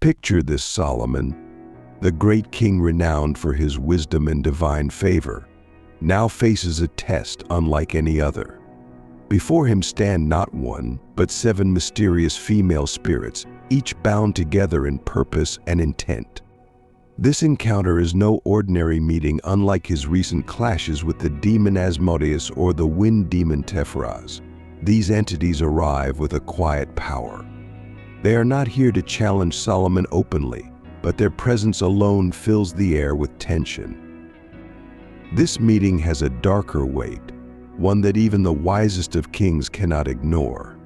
Picture this Solomon, the great king renowned for his wisdom and divine favor, now faces a test unlike any other. Before him stand not one, but 7 mysterious female spirits, each bound together in purpose and intent. This encounter is no ordinary meeting, unlike his recent clashes with the demon Asmodeus or the wind demon Tephraz. These entities arrive with a quiet power. They are not here to challenge Solomon openly, but their presence alone fills the air with tension. This meeting has a darker weight, one that even the wisest of kings cannot ignore.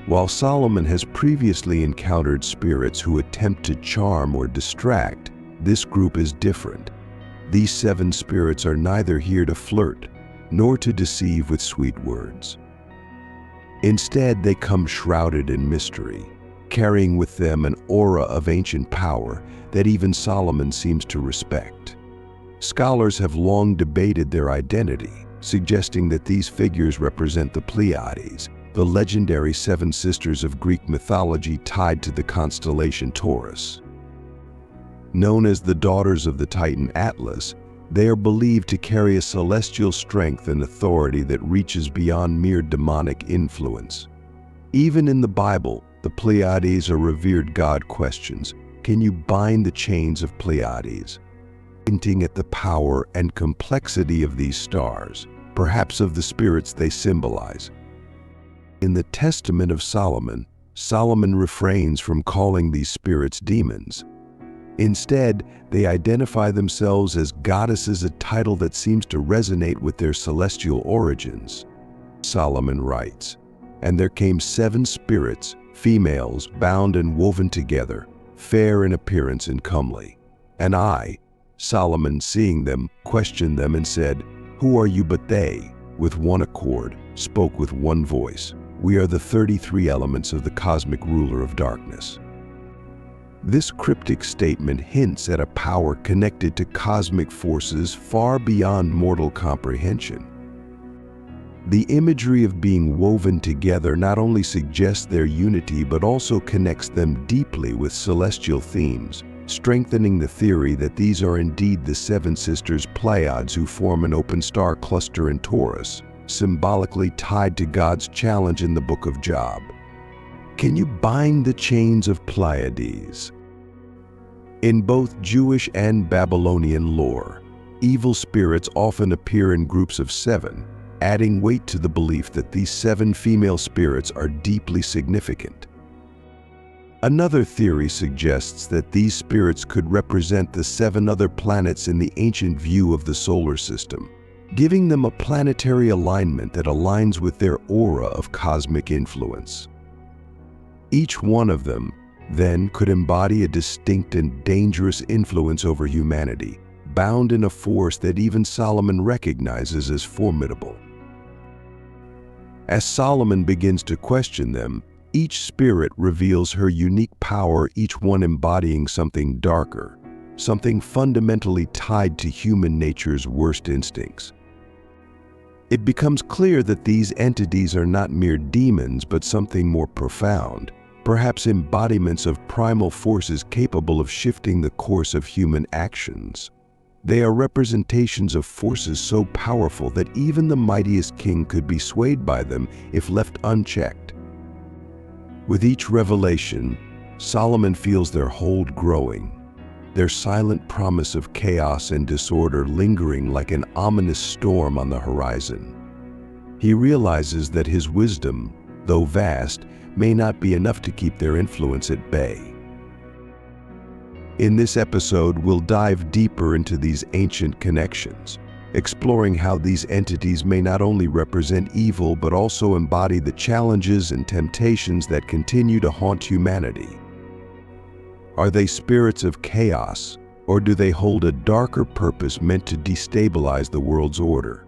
While Solomon has previously encountered spirits who attempt to charm or distract, this group is different. These 7 spirits are neither here to flirt, nor to deceive with sweet words. Instead, they come shrouded in mystery, carrying with them an aura of ancient power that even Solomon seems to respect. Scholars have long debated their identity, suggesting that these figures represent the Pleiades, the legendary 7 sisters of Greek mythology tied to the constellation Taurus. Known as the daughters of the Titan Atlas, they are believed to carry a celestial strength and authority that reaches beyond mere demonic influence. Even in the Bible, the Pleiades are revered god questions. Can you bind the chains of Pleiades? Hinting at the power and complexity of these stars, perhaps of the spirits they symbolize. In the Testament of Solomon, Solomon refrains from calling these spirits demons. Instead, they identify themselves as goddesses, a title that seems to resonate with their celestial origins. Solomon writes, "And there came 7 spirits, females, bound and woven together, fair in appearance and comely. And I, Solomon, seeing them, questioned them and said, 'Who are you?' But they, with one accord, spoke with one voice, 'We are the 33 elements of the cosmic ruler of darkness.'" This cryptic statement hints at a power connected to cosmic forces far beyond mortal comprehension. The imagery of being woven together not only suggests their unity but also connects them deeply with celestial themes, strengthening the theory that these are indeed the 7 sisters Pleiades who form an open star cluster in Taurus, symbolically tied to God's challenge in the book of Job. Can you bind the chains of Pleiades? In both Jewish and Babylonian lore, evil spirits often appear in groups of 7, adding weight to the belief that these 7 female spirits are deeply significant. Another theory suggests that these spirits could represent the 7 other planets in the ancient view of the solar system, giving them a planetary alignment that aligns with their aura of cosmic influence. Each one of them, then, could embody a distinct and dangerous influence over humanity, bound in a force that even Solomon recognizes as formidable. As Solomon begins to question them, each spirit reveals her unique power, each one embodying something darker, something fundamentally tied to human nature's worst instincts. It becomes clear that these entities are not mere demons, but something more profound, perhaps embodiments of primal forces capable of shifting the course of human actions. They are representations of forces so powerful that even the mightiest king could be swayed by them if left unchecked. With each revelation, Solomon feels their hold growing, their silent promise of chaos and disorder lingering like an ominous storm on the horizon. He realizes that his wisdom, though vast, may not be enough to keep their influence at bay. In this episode, we'll dive deeper into these ancient connections, exploring how these entities may not only represent evil but also embody the challenges and temptations that continue to haunt humanity. Are they spirits of chaos, or do they hold a darker purpose meant to destabilize the world's order?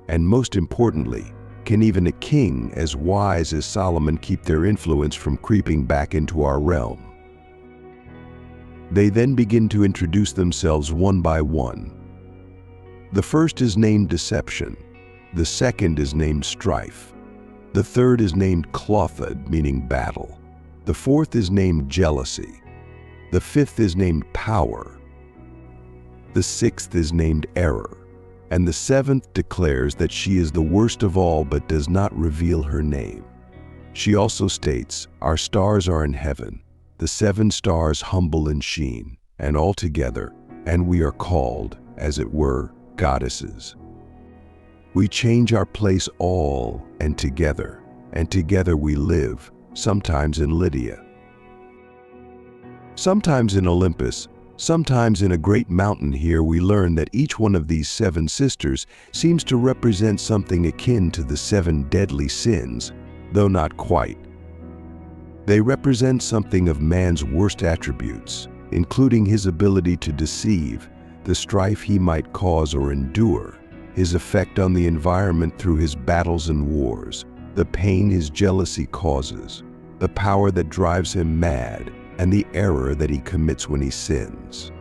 And most importantly, can even a king as wise as Solomon keep their influence from creeping back into our realm? They then begin to introduce themselves one by one. The first is named Deception, the second is named Strife, the third is named Clothad, meaning battle, The fourth is named jealousy. The fifth is named power. The sixth is named error. And the seventh declares that she is the worst of all but does not reveal her name. She also states, "Our stars are in heaven, the 7 stars humble in sheen, and all together, and we are called, as it were, goddesses. We change our place all and together we live, sometimes in Lydia, sometimes in Olympus, sometimes in a great mountain." Here we learn that each one of these 7 sisters seems to represent something akin to the 7 deadly sins, though not quite. They represent something of man's worst attributes, including his ability to deceive, the strife he might cause or endure, his effect on the environment through his battles and wars, the pain his jealousy causes, the power that drives him mad, and the error that he commits when he sins.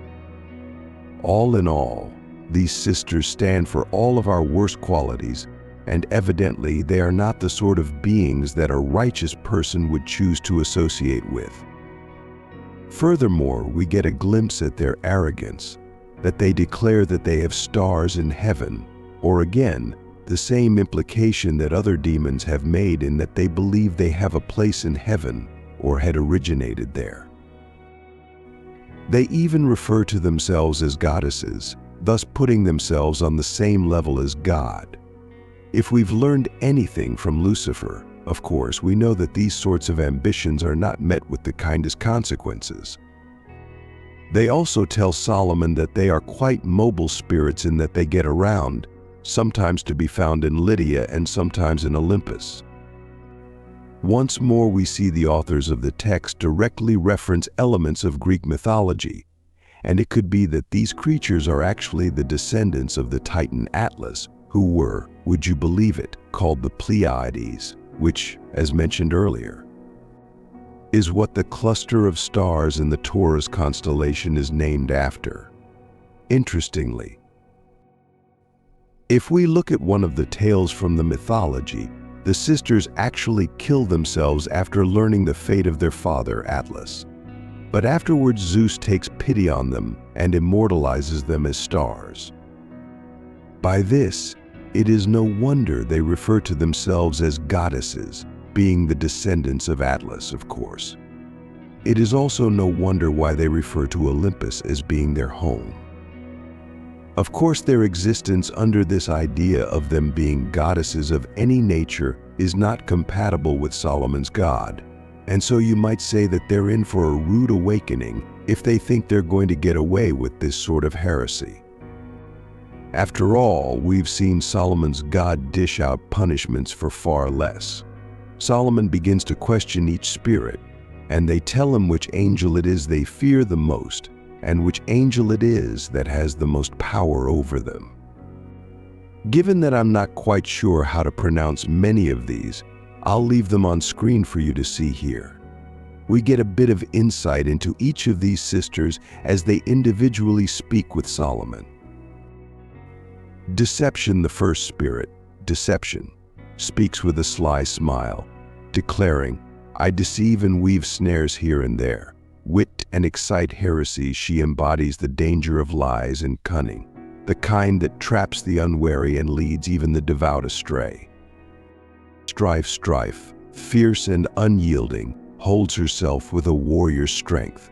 All in all, these sisters stand for all of our worst qualities, and evidently they are not the sort of beings that a righteous person would choose to associate with. Furthermore, we get a glimpse at their arrogance, that they declare that they have stars in heaven, or again, the same implication that other demons have made in that they believe they have a place in heaven or had originated there. They even refer to themselves as goddesses, thus putting themselves on the same level as God. If we've learned anything from Lucifer, of course, we know that these sorts of ambitions are not met with the kindest consequences. They also tell Solomon that they are quite mobile spirits in that they get around, sometimes to be found in Lydia and sometimes in Olympus. Once more, we see the authors of the text directly reference elements of Greek mythology, and it could be that these creatures are actually the descendants of the Titan Atlas, who were, would you believe it, called the Pleiades, which, as mentioned earlier, is what the cluster of stars in the Taurus constellation is named after. Interestingly, if we look at one of the tales from the mythology, the sisters actually kill themselves after learning the fate of their father, Atlas. But afterwards, Zeus takes pity on them and immortalizes them as stars. By this, it is no wonder they refer to themselves as goddesses, being the descendants of Atlas, of course. It is also no wonder why they refer to Olympus as being their home. Of course, their existence under this idea of them being goddesses of any nature is not compatible with Solomon's God, and so you might say that they're in for a rude awakening if they think they're going to get away with this sort of heresy. After all, we've seen Solomon's God dish out punishments for far less. Solomon begins to question each spirit, and they tell him which angel it is they fear the most, and which angel it is that has the most power over them. Given that I'm not quite sure how to pronounce many of these, I'll leave them on screen for you to see here. We get a bit of insight into each of these sisters as they individually speak with Solomon. Deception, the first spirit, Deception, speaks with a sly smile, declaring, "I deceive and weave snares here and there. Wit and excite heresy, she embodies the danger of lies and cunning, the kind that traps the unwary and leads even the devout astray. Strife, fierce and unyielding, holds herself with a warrior's strength.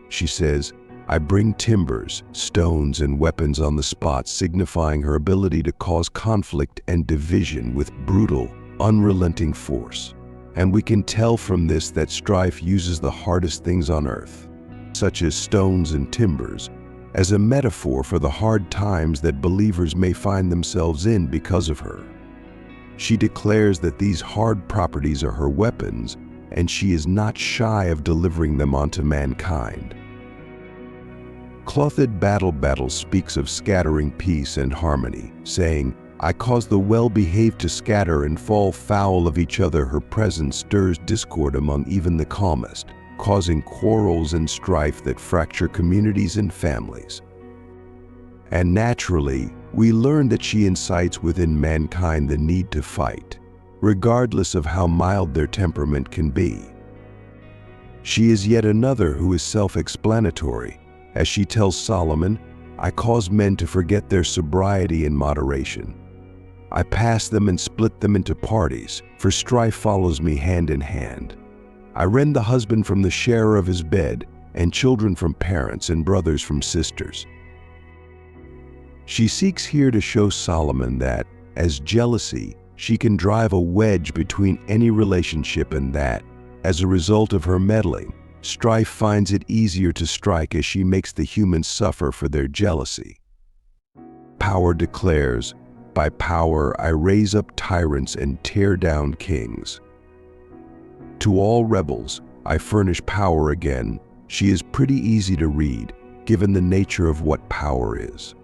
She says, I bring timbers, stones, and weapons on the spot, signifying her ability to cause conflict and division with brutal, unrelenting force. And we can tell from this that Strife uses the hardest things on earth, such as stones and timbers, as a metaphor for the hard times that believers may find themselves in because of her. She declares that these hard properties are her weapons, and she is not shy of delivering them onto mankind. Clothed Battle speaks of scattering peace and harmony, saying, I cause the well-behaved to scatter and fall foul of each other. Her presence stirs discord among even the calmest, causing quarrels and strife that fracture communities and families. And naturally, we learn that she incites within mankind the need to fight, regardless of how mild their temperament can be. She is yet another who is self-explanatory, as she tells Solomon, "I cause men to forget their sobriety and moderation. I pass them and split them into parties, for strife follows me hand in hand. I rend the husband from the sharer of his bed, and children from parents and brothers from sisters." She seeks here to show Solomon that, as jealousy, she can drive a wedge between any relationship, and that, as a result of her meddling, strife finds it easier to strike as she makes the humans suffer for their jealousy. Power declares, "By power I raise up tyrants and tear down kings." To all rebels, I furnish power again. She is pretty easy to read, given the nature of what power is.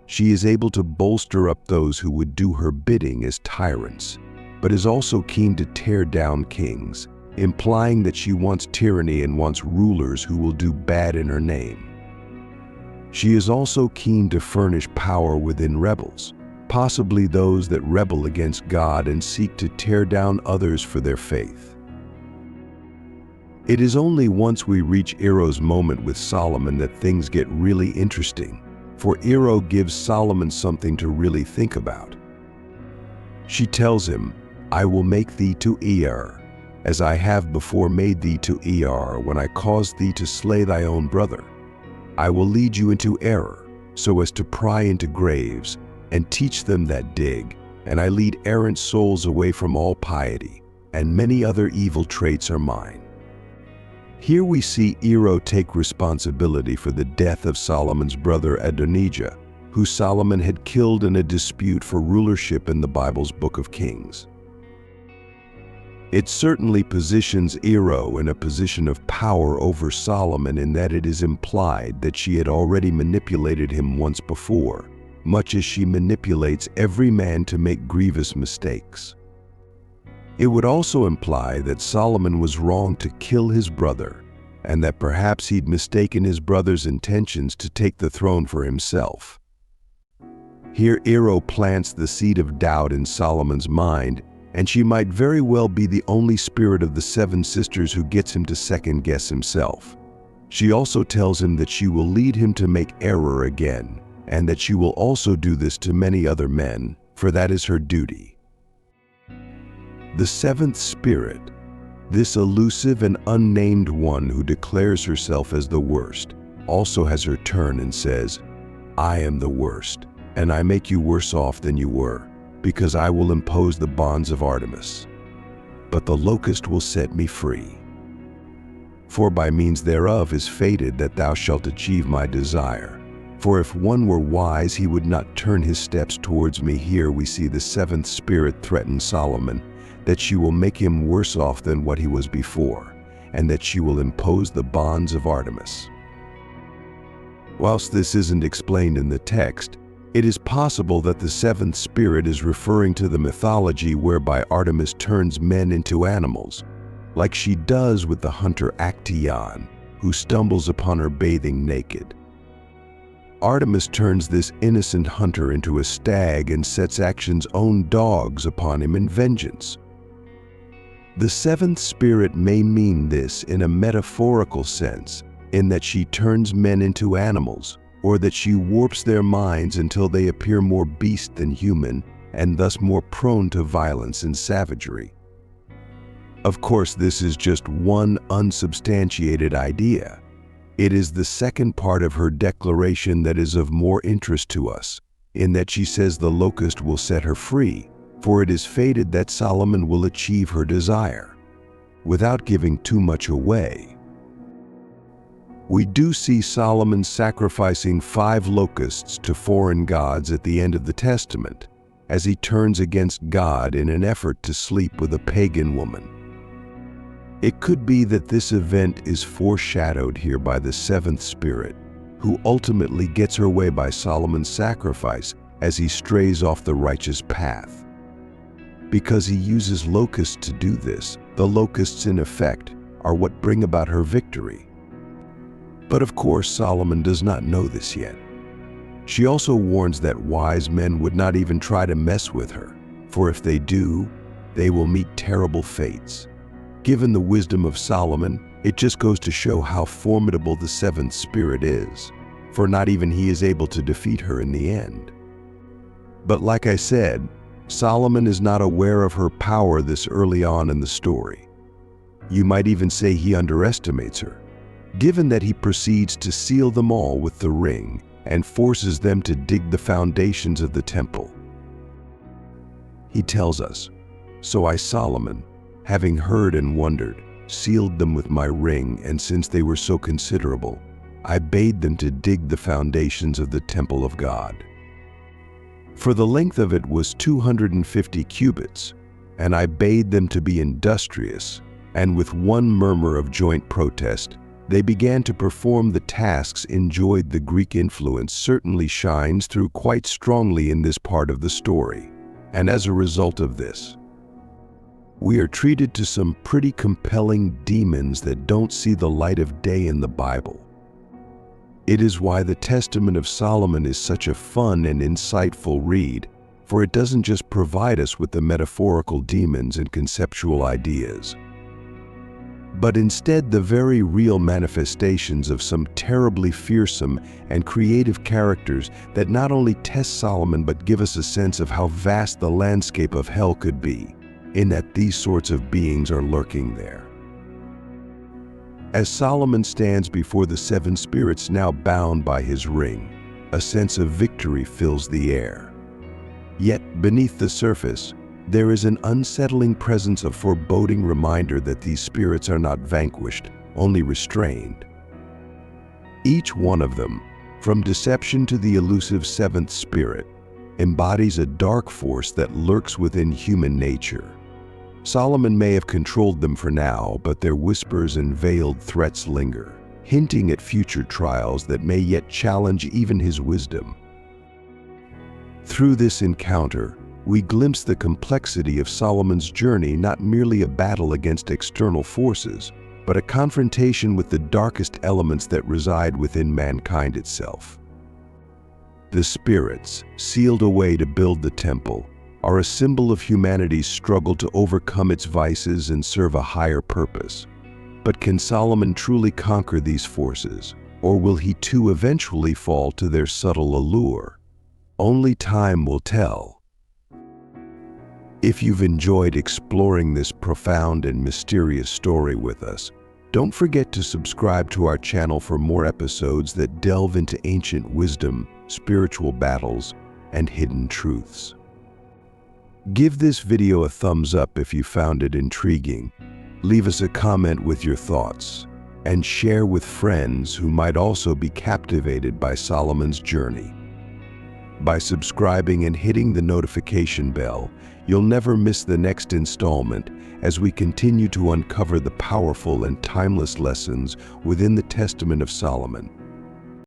She is able to bolster up those who would do her bidding as tyrants, but is also keen to tear down kings, implying that she wants tyranny and wants rulers who will do bad in her name. She is also keen to furnish power within rebels, possibly those that rebel against God and seek to tear down others for their faith. It is only once we reach Ero's moment with Solomon that things get really interesting, for Ero gives Solomon something to really think about. She tells him, "I will make thee to err, as I have before made thee to err when I caused thee to slay thy own brother. I will lead you into error, so as to pry into graves, and teach them that dig, and I lead errant souls away from all piety, and many other evil traits are mine." Here we see Ero take responsibility for the death of Solomon's brother Adonijah, who Solomon had killed in a dispute for rulership in the Bible's Book of Kings. It certainly positions Ero in a position of power over Solomon, in that it is implied that she had already manipulated him once before, much as she manipulates every man to make grievous mistakes. It would also imply that Solomon was wrong to kill his brother, and that perhaps he'd mistaken his brother's intentions to take the throne for himself. Here Ero plants the seed of doubt in Solomon's mind, and she might very well be the only spirit of the 7 sisters who gets him to second-guess himself. She also tells him that she will lead him to make error again, and that she will also do this to many other men, for that is her duty. The 7th spirit, this elusive and unnamed one who declares herself as the worst, also has her turn and says, "I am the worst, and I make you worse off than you were, because I will impose the bonds of Artemis. But the locust will set me free. For by means thereof is fated that thou shalt achieve my desire. For if one were wise, he would not turn his steps towards me." Here we see the 7th spirit threaten Solomon, that she will make him worse off than what he was before, and that she will impose the bonds of Artemis. Whilst this isn't explained in the text, it is possible that the 7th spirit is referring to the mythology whereby Artemis turns men into animals, like she does with the hunter Actaeon, who stumbles upon her bathing naked. Artemis turns this innocent hunter into a stag and sets action's own dogs upon him in vengeance. The 7th spirit may mean this in a metaphorical sense, in that she turns men into animals, or that she warps their minds until they appear more beast than human, and thus more prone to violence and savagery. Of course, this is just one unsubstantiated idea. It is the second part of her declaration that is of more interest to us, in that she says the locust will set her free, for it is fated that Solomon will achieve her desire. Without giving too much away, we do see Solomon sacrificing 5 locusts to foreign gods at the end of the Testament, as he turns against God in an effort to sleep with a pagan woman. It could be that this event is foreshadowed here by the 7th spirit, who ultimately gets her way by Solomon's sacrifice as he strays off the righteous path. Because he uses locusts to do this, the locusts in effect are what bring about her victory. But of course, Solomon does not know this yet. She also warns that wise men would not even try to mess with her, for if they do, they will meet terrible fates. Given the wisdom of Solomon, It just goes to show how formidable the seventh spirit is, for not even he is able to defeat her in the end. But like I said, Solomon is not aware of her power this early on in the story. You might even say he underestimates her, given that he proceeds to seal them all with the ring and forces them to dig the foundations of the temple. He tells us, "So I, Solomon, having heard and wondered, sealed them with my ring, and since they were so considerable, I bade them to dig the foundations of the temple of God. For the length of it was 250 cubits, and I bade them to be industrious, and with one murmur of joint protest, they began to perform the tasks enjoyed." The Greek influence certainly shines through quite strongly in this part of the story, and as a result of this, we are treated to some pretty compelling demons that don't see the light of day in the Bible. It is why the Testament of Solomon is such a fun and insightful read, for it doesn't just provide us with the metaphorical demons and conceptual ideas, but instead the very real manifestations of some terribly fearsome and creative characters that not only test Solomon but give us a sense of how vast the landscape of hell could be, in that these sorts of beings are lurking there. As Solomon stands before the seven spirits now bound by his ring, a sense of victory fills the air. Yet beneath the surface, there is an unsettling presence of foreboding reminder that these spirits are not vanquished, only restrained. Each one of them, from deception to the elusive seventh spirit, embodies a dark force that lurks within human nature. Solomon may have controlled them for now, but their whispers and veiled threats linger, hinting at future trials that may yet challenge even his wisdom. Through this encounter, we glimpse the complexity of Solomon's journey, not merely a battle against external forces, but a confrontation with the darkest elements that reside within mankind itself. The spirits, sealed away to build the temple, are a symbol of humanity's struggle to overcome its vices and serve a higher purpose. But can Solomon truly conquer these forces, or will he too eventually fall to their subtle allure? Only time will tell. If you've enjoyed exploring this profound and mysterious story with us, don't forget to subscribe to our channel for more episodes that delve into ancient wisdom, spiritual battles, and hidden truths. Give this video a thumbs up if you found it intriguing, leave us a comment with your thoughts, and share with friends who might also be captivated by Solomon's journey. By subscribing and hitting the notification bell, you'll never miss the next installment as we continue to uncover the powerful and timeless lessons within the Testament of Solomon.